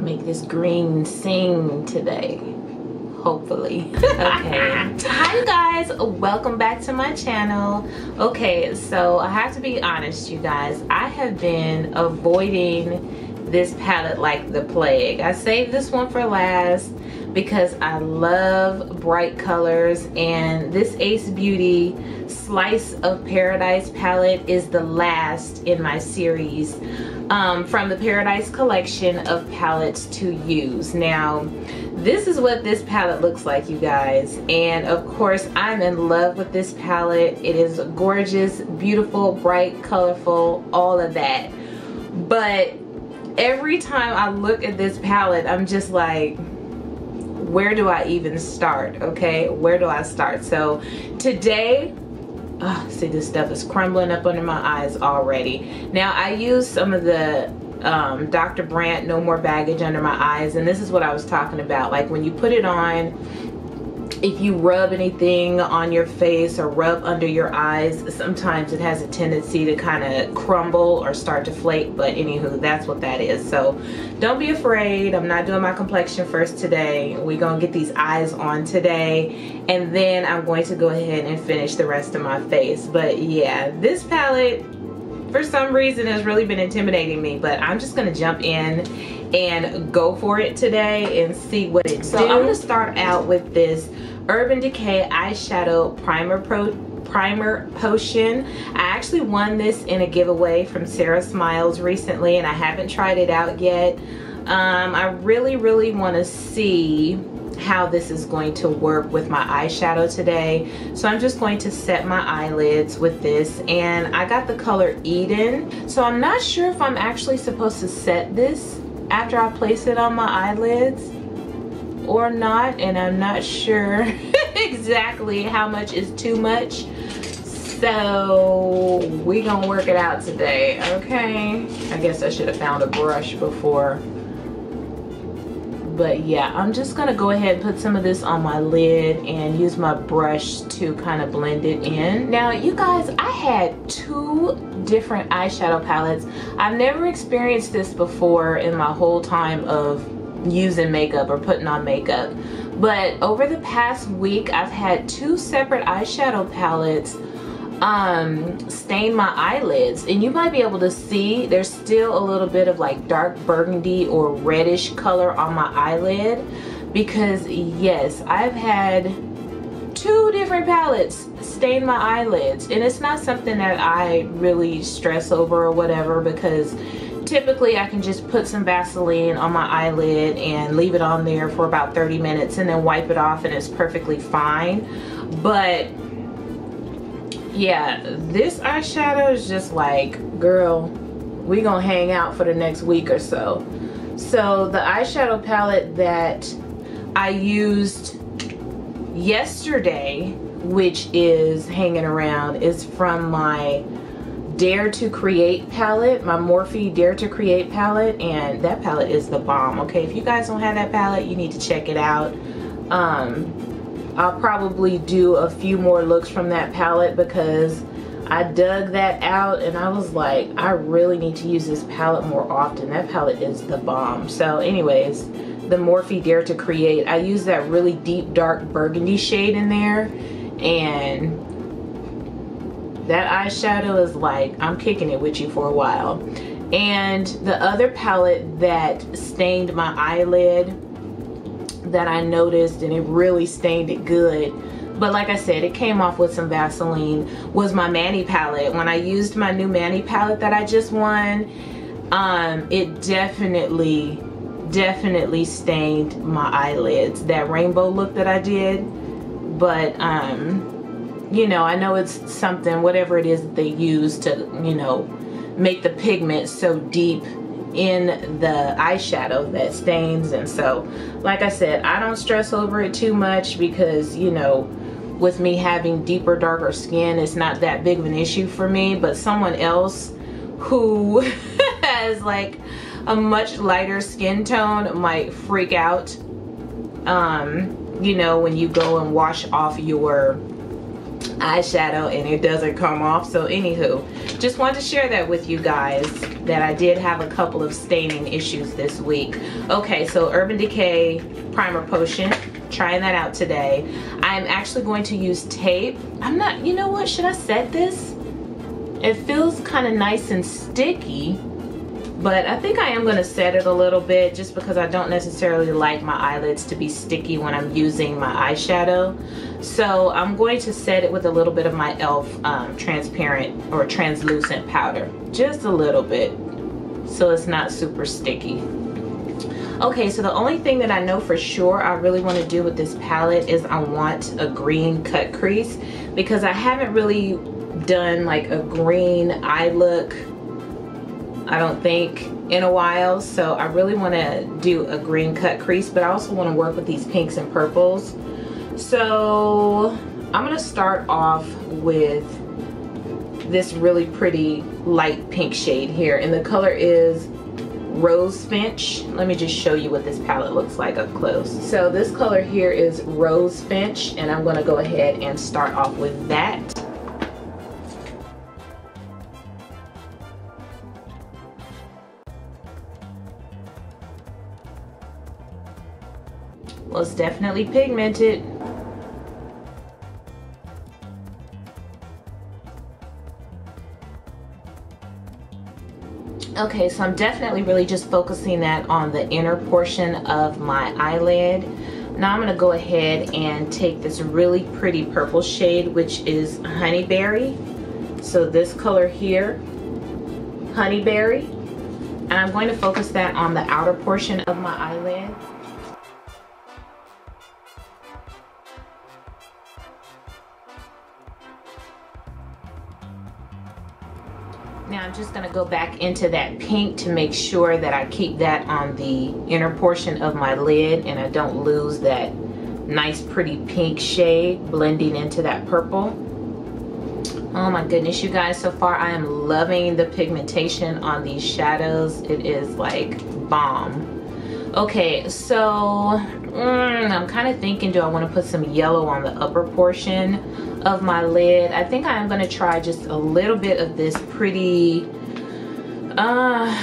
make this green sing today, hopefully. Okay. Hi you guys, welcome back to my channel. Okay, so I have to be honest, you guys, I have been avoiding this palette like the plague. I saved this one for last because I love bright colors, and this Ace Beauty Slice of Paradise palette is the last in my series from the Paradise collection of palettes to use. Now, this is what this palette looks like, you guys, and of course I'm in love with this palette. It is gorgeous, beautiful, bright, colorful, all of that. But every time I look at this palette, I'm just like, where do I even start? Okay, where do I start? So today, see, this stuff is crumbling up under my eyes already. Now, I used some of the Dr. Brandt No More Baggage under my eyes, and this is what I was talking about. Like when you put it on, if you rub anything on your face or rub under your eyes, sometimes it has a tendency to kind of crumble or start to flake. But anywho, that's what that is. So don't be afraid. I'm not doing my complexion first today. We're gonna get these eyes on today, and then I'm going to go ahead and finish the rest of my face. But yeah, this palette for some reason has really been intimidating me, but I'm just gonna jump in and go for it today and see what it does. So I'm gonna start out with this Urban Decay eyeshadow primer potion. I actually won this in a giveaway from Sarah Smiles recently, and I haven't tried it out yet. I really want to see how this is going to work with my eyeshadow today. So I'm just going to set my eyelids with this, and I got the color Eden. So I'm not sure if I'm actually supposed to set this after I place it on my eyelids or not, and I'm not sure exactly how much is too much. So we gonna work it out today, okay? I guess I should have found a brush before. But yeah, I'm just gonna go ahead and put some of this on my lid and use my brush to kind of blend it in. Now, you guys, I had two different eyeshadow palettes. I've never experienced this before in my whole time of using makeup or putting on makeup. But over the past week, I've had two separate eyeshadow palettes stain my eyelids, and you might be able to see there's still a little bit of like dark burgundy or reddish color on my eyelid, because yes, I've had two different palettes stain my eyelids, and it's not something that I really stress over or whatever, because typically I can just put some Vaseline on my eyelid and leave it on there for about 30 minutes and then wipe it off, and it's perfectly fine. But yeah, this eyeshadow is just like, girl, we gonna hang out for the next week or so. So the eyeshadow palette that I used yesterday, which is hanging around, is from my Dare to Create palette, my Morphe Dare to Create palette, and that palette is the bomb. Okay, if you guys don't have that palette, you need to check it out. I'll probably do a few more looks from that palette because I dug that out and I was like, I really need to use this palette more often. That palette is the bomb. So anyways, the Morphe Dare to Create, I use that really deep dark burgundy shade in there, and that eyeshadow is like, I'm kicking it with you for a while. And the other palette that stained my eyelid that I noticed, and it really stained it good, but like I said, it came off with some Vaseline, was my Mani palette. When I used my new Mani palette that I just won, it definitely stained my eyelids, that rainbow look that I did. But you know, I know it's something, whatever it is that they use to, you know, make the pigment so deep in the eyeshadow that stains. And so, like I said, I don't stress over it too much because, you know, with me having deeper, darker skin, it's not that big of an issue for me. But someone else who has like a much lighter skin tone might freak out, you know, when you go and wash off your eyeshadow and it doesn't come off. So anywho, just wanted to share that with you guys, that I did have a couple of staining issues this week. Okay, so Urban Decay Primer Potion, trying that out today. I'm actually going to use tape. I'm not, you know what, should I set this? It feels kind of nice and sticky, but I think I am going to set it a little bit just because I don't necessarily like my eyelids to be sticky when I'm using my eyeshadow. So I'm going to set it with a little bit of my e.l.f. Transparent or translucent powder. Just a little bit, so it's not super sticky. Okay, so the only thing that I know for sure I really want to do with this palette is I want a green cut crease, because I haven't really done like a green eye look, I don't think, in a while. So I really want to do a green cut crease, but I also want to work with these pinks and purples. So I'm going to start off with this really pretty light pink shade here, and the color is Rose Finch. Let me just show you what this palette looks like up close. So this color here is Rose Finch, and I'm going to go ahead and start off with that. Well, it's definitely pigmented. Okay, so I'm definitely really just focusing that on the inner portion of my eyelid. Now I'm going to go ahead and take this really pretty purple shade, which is Honeyberry. So this color here, Honeyberry. And I'm going to focus that on the outer portion of my eyelid. Now I'm just going to go back into that pink to make sure that I keep that on the inner portion of my lid and I don't lose that nice pretty pink shade blending into that purple. Oh my goodness, you guys, so far I am loving the pigmentation on these shadows. It is like bomb. Okay, so I'm kind of thinking, do I want to put some yellow on the upper portion of my lid? I think I'm going to try just a little bit of this pretty, do I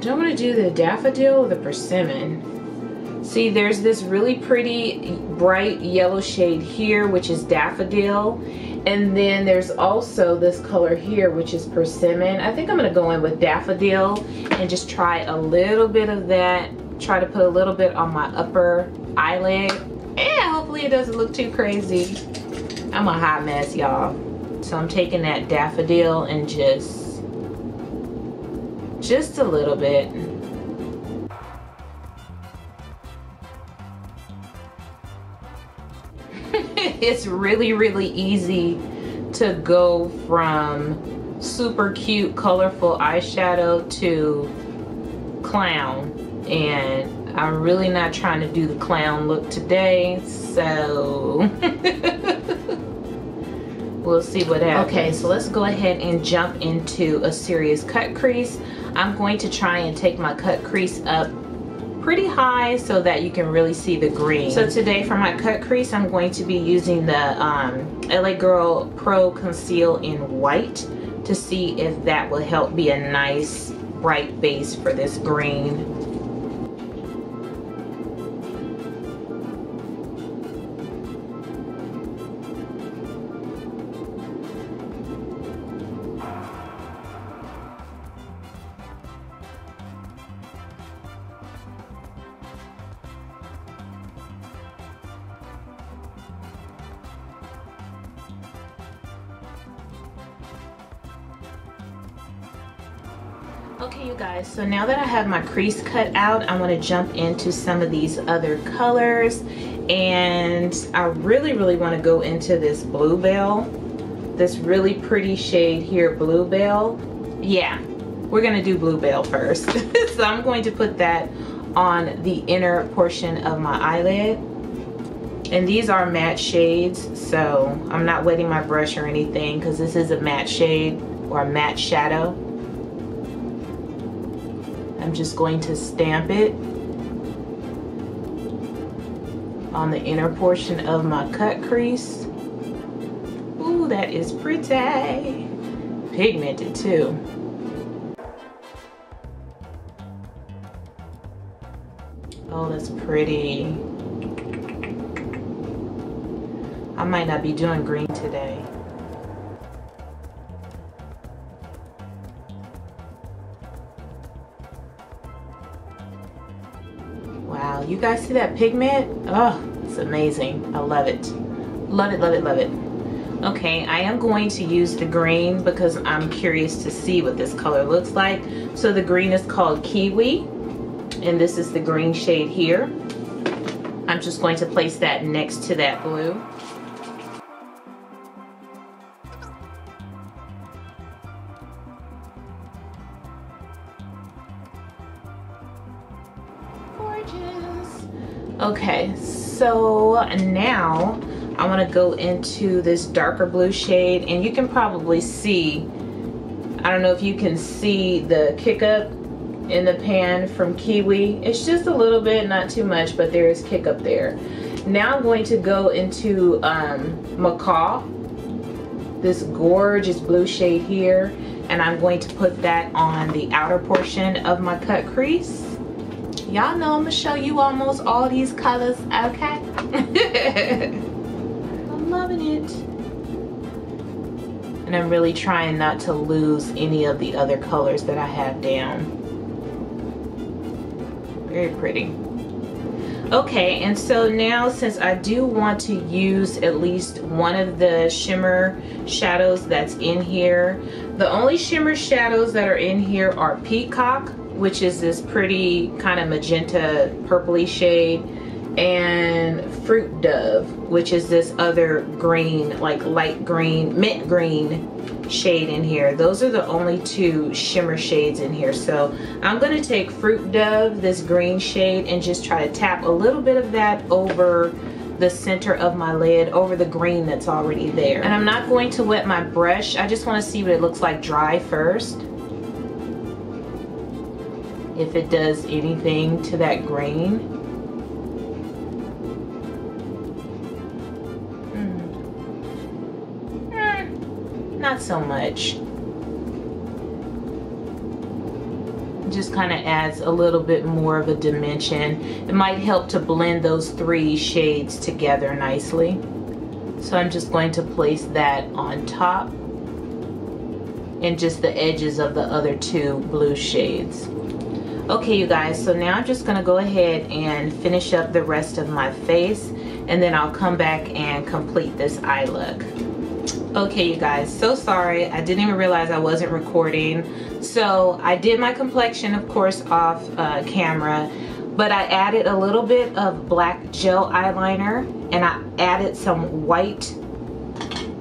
want to do the daffodil or the persimmon? See, there's this really pretty bright yellow shade here, which is daffodil. And then there's also this color here, which is persimmon. I think I'm going to go in with daffodil and just try a little bit of that. Try to put a little bit on my upper eyelid. And hopefully it doesn't look too crazy. I'm a hot mess, y'all. So I'm taking that daffodil and just a little bit. It's really, really easy to go from super cute, colorful eyeshadow to clown. And I'm really not trying to do the clown look today, so we'll see what happens. Okay, so let's go ahead and jump into a serious cut crease. I'm going to try and take my cut crease up pretty high so that you can really see the green. So today for my cut crease, I'm going to be using the LA Girl Pro Conceal in White to see if that will help be a nice bright base for this green. Okay, you guys, so now that I have my crease cut out, I want to jump into some of these other colors, and I really want to go into this Bluebell, this really pretty shade here, Bluebell. Yeah, we're gonna do Bluebell first. So I'm going to put that on the inner portion of my eyelid, and these are matte shades, so I'm not wetting my brush or anything because this is a matte shade or a matte shadow. I'm just going to stamp it on the inner portion of my cut crease. Ooh, that is pretty. Pigmented too. Oh, that's pretty. I might not be doing green today. Wow, you guys see that pigment? Oh, it's amazing. I love it. Love it, love it, love it. Okay, I am going to use the green because I'm curious to see what this color looks like. So the green is called Kiwi, and this is the green shade here. I'm just going to place that next to that blue. Gorgeous. Okay, so now I want to go into this darker blue shade, and you can probably see, I don't know if you can see the kick up in the pan from Kiwi. It's just a little bit, not too much, but there is kick up there. Now I'm going to go into Macaw, this gorgeous blue shade here, and I'm going to put that on the outer portion of my cut crease. Y'all know I'm gonna show you almost all these colors, okay? Loving it. And I'm really trying not to lose any of the other colors that I have down. Very pretty. Okay, and so now since I do want to use at least one of the shimmer shadows that's in here, the only shimmer shadows that are in here are Peacock, which is this pretty kind of magenta purpley shade, and Fruit Dove, which is this other green, like light green, mint green shade in here. Those are the only two shimmer shades in here. So I'm going to take Fruit Dove, this green shade, and just try to tap a little bit of that over the center of my lid, over the green that's already there. And I'm not going to wet my brush. I just want to see what it looks like dry first, if it does anything to that green. Not so much. Just kind of adds a little bit more of a dimension. It might help to blend those three shades together nicely. So I'm just going to place that on top and just the edges of the other two blue shades. Okay, you guys, so now I'm just gonna go ahead and finish up the rest of my face, and then I'll come back and complete this eye look. Okay, you guys, so sorry, I didn't even realize I wasn't recording. So I did my complexion, of course, off camera, but I added a little bit of black gel eyeliner, and I added some white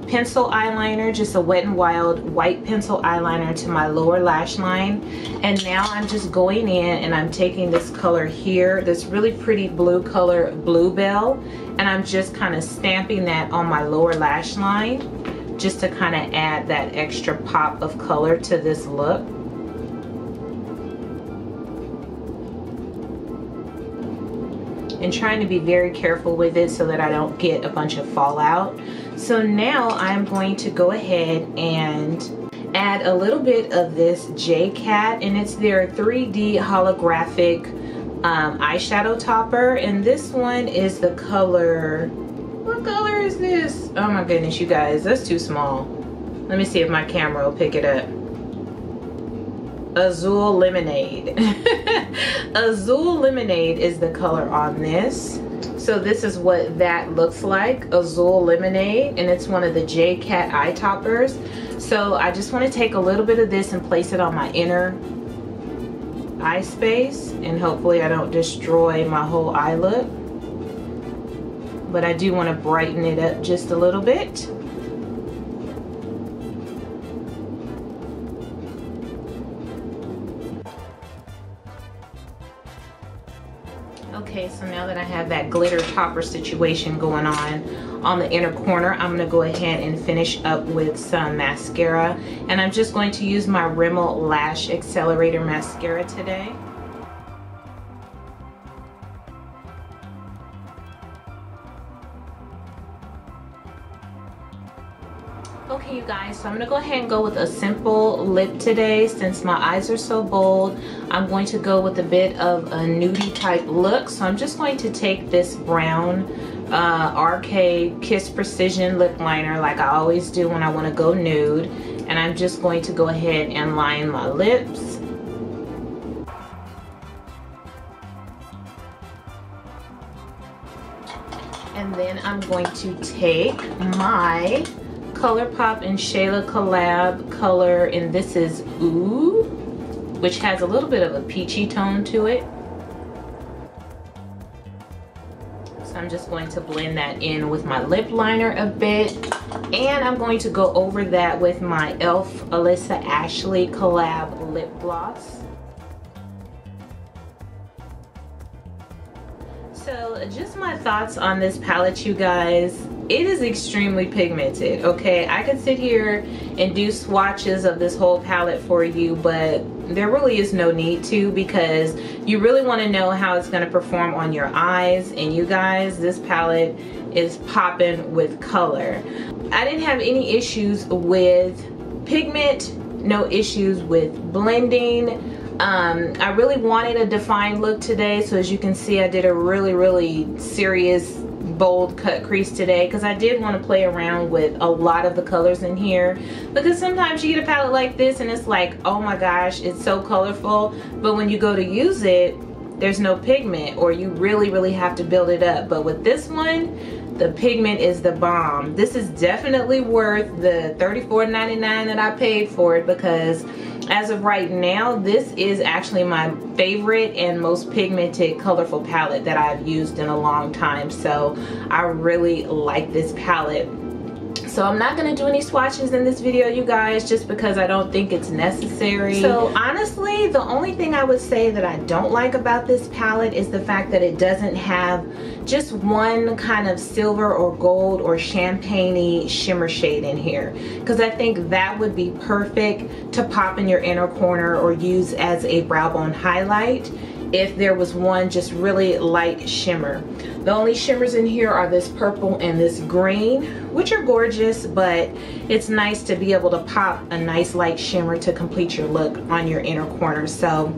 pencil eyeliner, just a Wet n Wild white pencil eyeliner to my lower lash line. And now I'm just going in and I'm taking this color here, this really pretty blue color, Bluebell, and I'm just kind of stamping that on my lower lash line just to kind of add that extra pop of color to this look. And trying to be very careful with it so that I don't get a bunch of fallout. So now I'm going to go ahead and add a little bit of this J-Cat, and it's their 3D holographic eyeshadow topper, and this one is the color, what color is this? Oh my goodness, you guys, that's too small. Let me see if my camera will pick it up. Azul Lemonade. Azul Lemonade is the color on this. So this is what that looks like, Azul Lemonade, and it's one of the J-Cat eye toppers. So I just want to take a little bit of this and place it on my inner eye space, and hopefully I don't destroy my whole eye look. But I do want to brighten it up just a little bit. Okay, so now that I have that glitter topper situation going on the inner corner, I'm going to go ahead and finish up with some mascara. And I'm just going to use my Rimmel Lash Accelerator Mascara today. Okay, you guys, so I'm gonna go ahead and go with a simple lip today. Since my eyes are so bold, I'm going to go with a bit of a nudie type look. So I'm just going to take this brown RK Kiss Precision lip liner like I always do when I want to go nude, and I'm just going to go ahead and line my lips. And then I'm going to take my ColourPop and Shayla collab color, and this is Ooh, which has a little bit of a peachy tone to it. So I'm just going to blend that in with my lip liner a bit, and I'm going to go over that with my e.l.f. Alyssa Ashley collab lip gloss. So just my thoughts on this palette, you guys. It is extremely pigmented, okay? I could sit here and do swatches of this whole palette for you, but there really is no need to, because you really want to know how it's going to perform on your eyes. And you guys, this palette is popping with color. I didn't have any issues with pigment, no issues with blending. I really wanted a defined look today, so as you can see, I did a really serious bold cut crease today, because I did want to play around with a lot of the colors in here, because sometimes you get a palette like this and it's like, oh my gosh, it's so colorful, but when you go to use it, there's no pigment, or you really have to build it up. But with this one, the pigment is the bomb. This is definitely worth the $34.99 that I paid for it, because as of right now, this is actually my favorite and most pigmented colorful palette that I've used in a long time. So I really like this palette. So I'm not going to do any swatches in this video, you guys, just because I don't think it's necessary. So honestly, the only thing I would say that I don't like about this palette is the fact that it doesn't have just one kind of silver or gold or champagne-y shimmer shade in here, because I think that would be perfect to pop in your inner corner or use as a brow bone highlight if there was one just really light shimmer. The only shimmers in here are this purple and this green, which are gorgeous, but it's nice to be able to pop a nice light shimmer to complete your look on your inner corner. So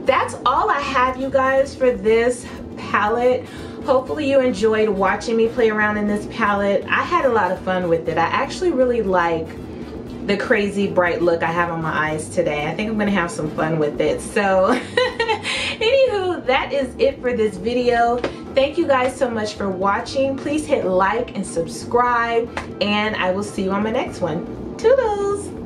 that's all I have, you guys, for this palette. Hopefully you enjoyed watching me play around in this palette. I had a lot of fun with it. I actually really like the crazy bright look I have on my eyes today. I think I'm gonna have some fun with it. So anywho, that is it for this video. Thank you guys so much for watching. Please hit like and subscribe, and I will see you on my next one. Toodles!